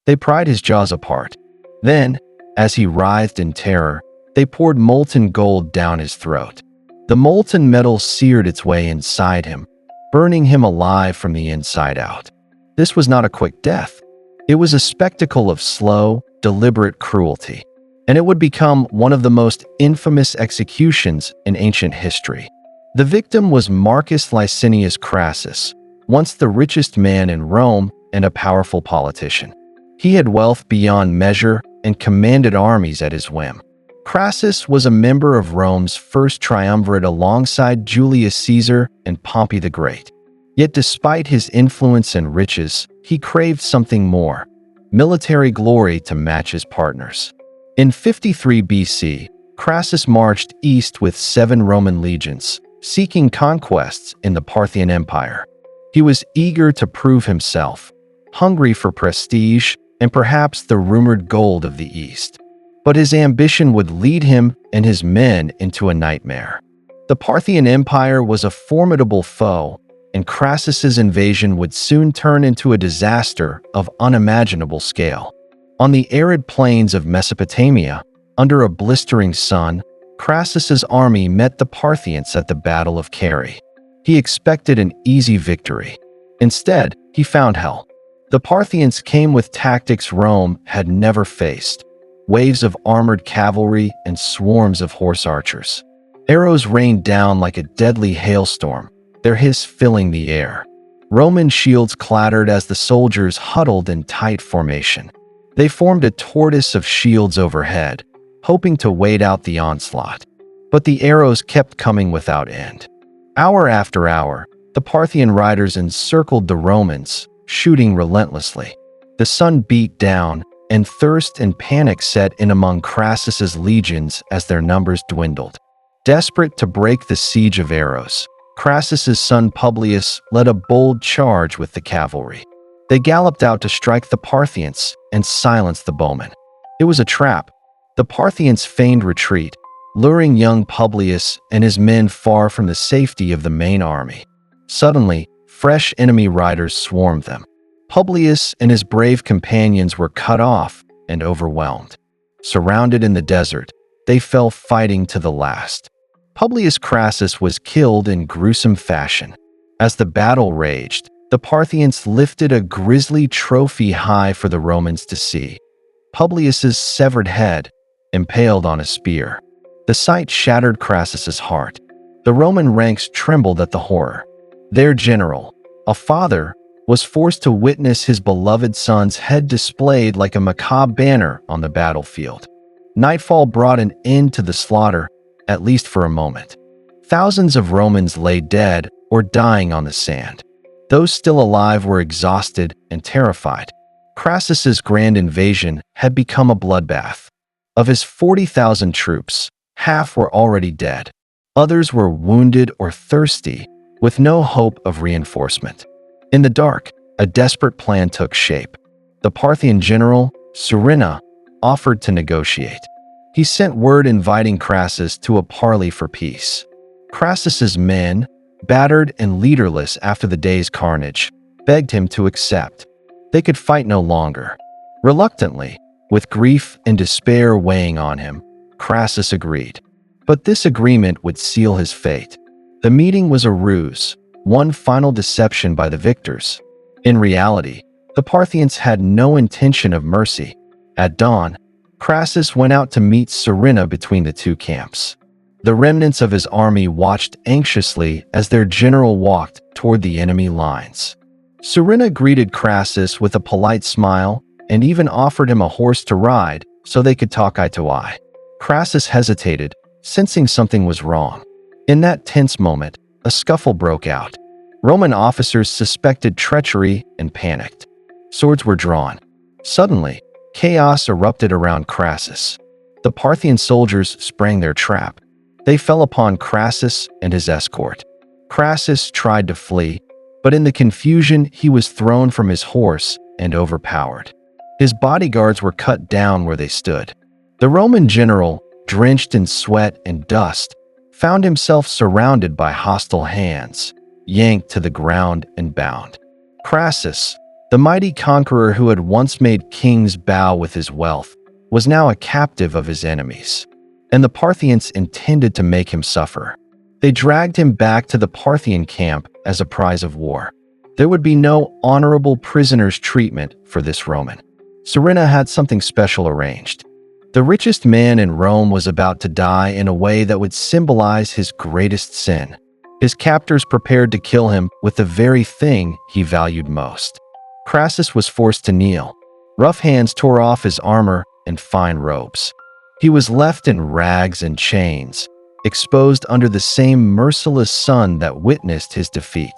They pried his jaws apart. Then, as he writhed in terror, they poured molten gold down his throat. The molten metal seared its way inside him, burning him alive from the inside out. This was not a quick death. It was a spectacle of slow, deliberate cruelty, and it would become one of the most infamous executions in ancient history. The victim was Marcus Licinius Crassus, once the richest man in Rome and a powerful politician. He had wealth beyond measure and commanded armies at his whim. Crassus was a member of Rome's first triumvirate alongside Julius Caesar and Pompey the Great. Yet despite his influence and riches, he craved something more: military glory to match his partners. In 53 BC, Crassus marched east with 7 Roman legions, seeking conquests in the Parthian Empire. He was eager to prove himself, hungry for prestige and perhaps the rumored gold of the East. But his ambition would lead him and his men into a nightmare. The Parthian Empire was a formidable foe, and Crassus's invasion would soon turn into a disaster of unimaginable scale. On the arid plains of Mesopotamia, under a blistering sun, Crassus's army met the Parthians at the Battle of Carrhae. He expected an easy victory. Instead, he found hell. The Parthians came with tactics Rome had never faced: waves of armored cavalry and swarms of horse archers. Arrows rained down like a deadly hailstorm, their hiss filling the air. Roman shields clattered as the soldiers huddled in tight formation. They formed a tortoise of shields overhead, hoping to wait out the onslaught. But the arrows kept coming without end. Hour after hour, the Parthian riders encircled the Romans, shooting relentlessly. The sun beat down, and thirst and panic set in among Crassus's legions as their numbers dwindled. Desperate to break the siege of Argos, Crassus's son Publius led a bold charge with the cavalry. They galloped out to strike the Parthians and silence the bowmen. It was a trap. The Parthians feigned retreat, luring young Publius and his men far from the safety of the main army. Suddenly, fresh enemy riders swarmed them. Publius and his brave companions were cut off and overwhelmed. Surrounded in the desert, they fell fighting to the last. Publius Crassus was killed in gruesome fashion. As the battle raged, the Parthians lifted a grisly trophy high for the Romans to see: Publius's severed head, impaled on a spear. The sight shattered Crassus's heart. The Roman ranks trembled at the horror. Their general, a father, was forced to witness his beloved son's head displayed like a macabre banner on the battlefield. Nightfall brought an end to the slaughter, at least for a moment. Thousands of Romans lay dead or dying on the sand. Those still alive were exhausted and terrified. Crassus's grand invasion had become a bloodbath. Of his 40,000 troops, half were already dead. Others were wounded or thirsty, with no hope of reinforcement. In the dark, a desperate plan took shape. The Parthian general, Surina, offered to negotiate. He sent word inviting Crassus to a parley for peace. Crassus's men, battered and leaderless after the day's carnage, begged him to accept. They could fight no longer. Reluctantly, with grief and despair weighing on him, Crassus agreed. But this agreement would seal his fate. The meeting was a ruse, one final deception by the victors. In reality, the Parthians had no intention of mercy. At dawn, Crassus went out to meet Surina between the two camps. The remnants of his army watched anxiously as their general walked toward the enemy lines. Surina greeted Crassus with a polite smile and even offered him a horse to ride so they could talk eye to eye. Crassus hesitated, sensing something was wrong. In that tense moment, a scuffle broke out. Roman officers suspected treachery and panicked. Swords were drawn. Suddenly, chaos erupted around Crassus. The Parthian soldiers sprang their trap. They fell upon Crassus and his escort. Crassus tried to flee, but in the confusion he was thrown from his horse and overpowered. His bodyguards were cut down where they stood. The Roman general, drenched in sweat and dust, found himself surrounded by hostile hands, yanked to the ground and bound. Crassus, The mighty conqueror who had once made kings bow with his wealth was now a captive of his enemies, and the Parthians intended to make him suffer. They dragged him back to the Parthian camp as a prize of war. There would be no honorable prisoner's treatment for this Roman. Serena had something special arranged. The richest man in Rome was about to die in a way that would symbolize his greatest sin. His captors prepared to kill him with the very thing he valued most. Crassus was forced to kneel. Rough hands tore off his armor and fine robes. He was left in rags and chains, exposed under the same merciless sun that witnessed his defeat.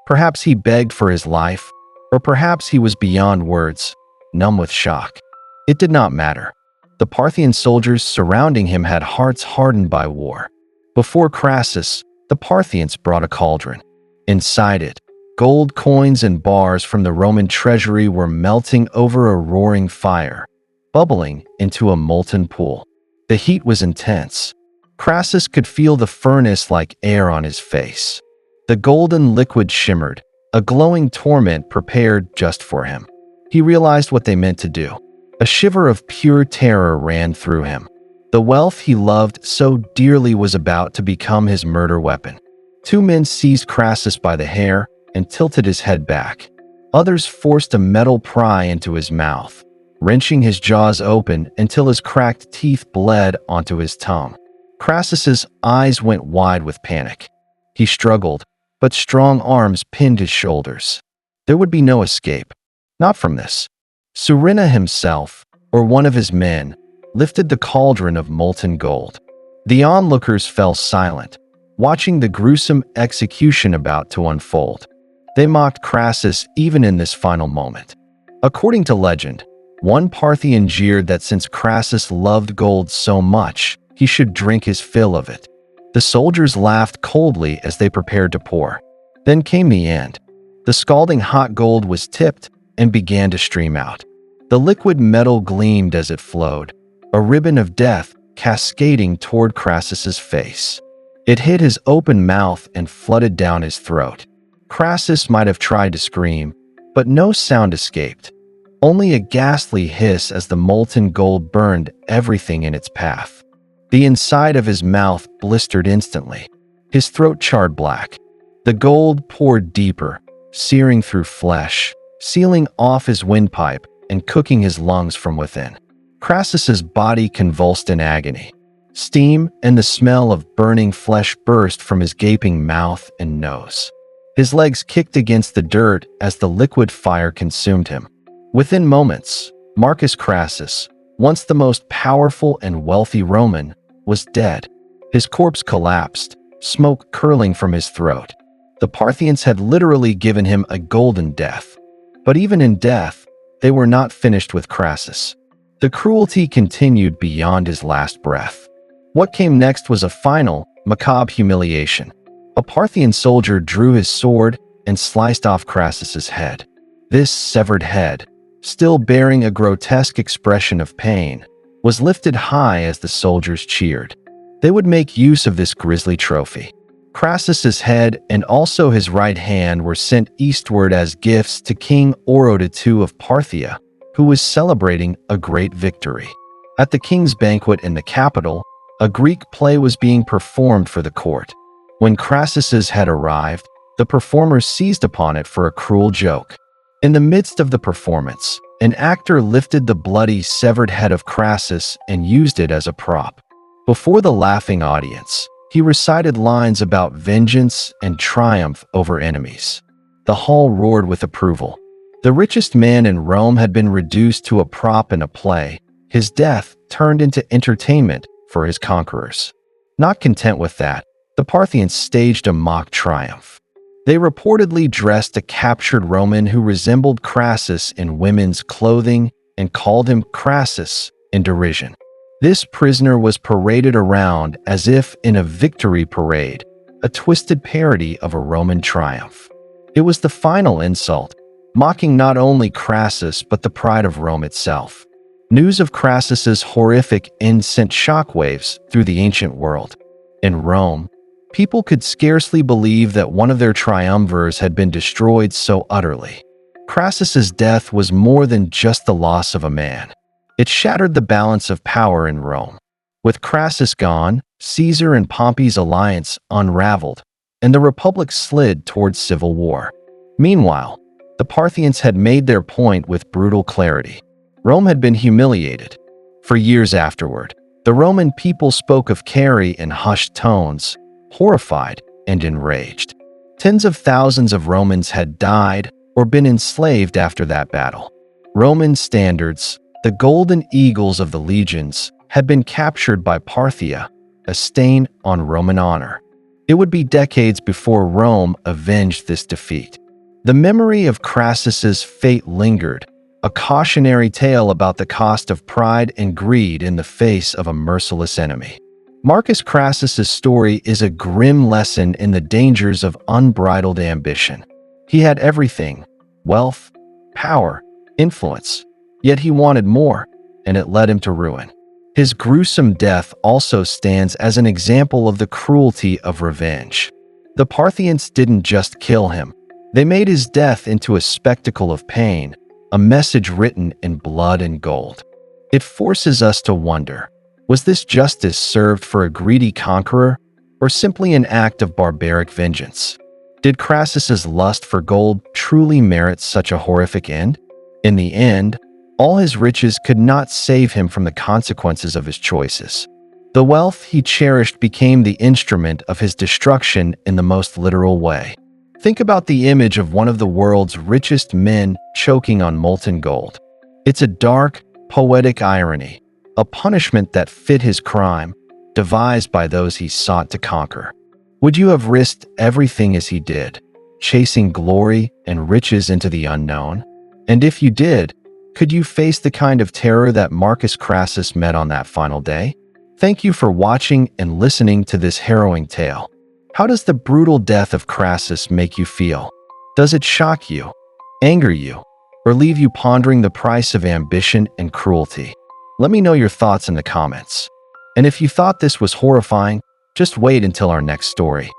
Perhaps he begged for his life, or perhaps he was beyond words, numb with shock. It did not matter. The Parthian soldiers surrounding him had hearts hardened by war. Before Crassus, the Parthians brought a cauldron. Inside it, gold coins and bars from the Roman treasury were melting over a roaring fire, bubbling into a molten pool. The heat was intense. Crassus could feel the furnace like air on his face. The golden liquid shimmered, a glowing torment prepared just for him. He realized what they meant to do. A shiver of pure terror ran through him. The wealth he loved so dearly was about to become his murder weapon. Two men seized Crassus by the hair and tilted his head back. Others forced a metal pry into his mouth, wrenching his jaws open until his cracked teeth bled onto his tongue. Crassus's eyes went wide with panic. He struggled, but strong arms pinned his shoulders. There would be no escape. Not from this. Serena himself, or one of his men, lifted the cauldron of molten gold. The onlookers fell silent, watching the gruesome execution about to unfold. They mocked Crassus even in this final moment. According to legend, one Parthian jeered that since Crassus loved gold so much, he should drink his fill of it. The soldiers laughed coldly as they prepared to pour. Then came the end. The scalding hot gold was tipped and began to stream out. The liquid metal gleamed as it flowed, a ribbon of death cascading toward Crassus's face. It hit his open mouth and flooded down his throat. Crassus might have tried to scream, but no sound escaped. Only a ghastly hiss as the molten gold burned everything in its path. The inside of his mouth blistered instantly. His throat charred black. The gold poured deeper, searing through flesh, sealing off his windpipe and cooking his lungs from within. Crassus's body convulsed in agony. Steam and the smell of burning flesh burst from his gaping mouth and nose. His legs kicked against the dirt as the liquid fire consumed him. Within moments, Marcus Crassus, once the most powerful and wealthy Roman, was dead. His corpse collapsed, smoke curling from his throat. The Parthians had literally given him a golden death. But even in death, they were not finished with Crassus. The cruelty continued beyond his last breath. What came next was a final, macabre humiliation. A Parthian soldier drew his sword and sliced off Crassus's head. This severed head, still bearing a grotesque expression of pain, was lifted high as the soldiers cheered. They would make use of this grisly trophy. Crassus's head and also his right hand were sent eastward as gifts to King Oroda II of Parthia, who was celebrating a great victory. At the king's banquet in the capital, a Greek play was being performed for the court. When Crassus's head arrived, the performers seized upon it for a cruel joke. In the midst of the performance, an actor lifted the bloody, severed head of Crassus and used it as a prop. Before the laughing audience, he recited lines about vengeance and triumph over enemies. The hall roared with approval. The richest man in Rome had been reduced to a prop in a play. His death turned into entertainment for his conquerors. Not content with that, the Parthians staged a mock triumph. They reportedly dressed a captured Roman who resembled Crassus in women's clothing and called him Crassus in derision. This prisoner was paraded around as if in a victory parade, a twisted parody of a Roman triumph. It was the final insult, mocking not only Crassus but the pride of Rome itself. News of Crassus's horrific end sent shockwaves through the ancient world. In Rome, people could scarcely believe that one of their triumvirs had been destroyed so utterly. Crassus's death was more than just the loss of a man. It shattered the balance of power in Rome. With Crassus gone, Caesar and Pompey's alliance unraveled, and the Republic slid towards civil war. Meanwhile, the Parthians had made their point with brutal clarity. Rome had been humiliated. For years afterward, the Roman people spoke of Carrhae in hushed tones, horrified and enraged. Tens of thousands of Romans had died or been enslaved after that battle. Roman standards, the golden eagles of the legions, had been captured by Parthia, a stain on Roman honor. It would be decades before Rome avenged this defeat. The memory of Crassus's fate lingered, a cautionary tale about the cost of pride and greed in the face of a merciless enemy. Marcus Crassus's story is a grim lesson in the dangers of unbridled ambition. He had everything: wealth, power, influence. Yet he wanted more, and it led him to ruin. His gruesome death also stands as an example of the cruelty of revenge. The Parthians didn't just kill him. They made his death into a spectacle of pain, a message written in blood and gold. It forces us to wonder, was this justice served for a greedy conqueror, or simply an act of barbaric vengeance? Did Crassus's lust for gold truly merit such a horrific end? In the end, all his riches could not save him from the consequences of his choices. The wealth he cherished became the instrument of his destruction in the most literal way. Think about the image of one of the world's richest men choking on molten gold. It's a dark, poetic irony, a punishment that fit his crime, devised by those he sought to conquer. Would you have risked everything as he did, chasing glory and riches into the unknown? And if you did, could you face the kind of terror that Marcus Crassus met on that final day? Thank you for watching and listening to this harrowing tale. How does the brutal death of Crassus make you feel? Does it shock you, anger you, or leave you pondering the price of ambition and cruelty? Let me know your thoughts in the comments. And if you thought this was horrifying, just wait until our next story.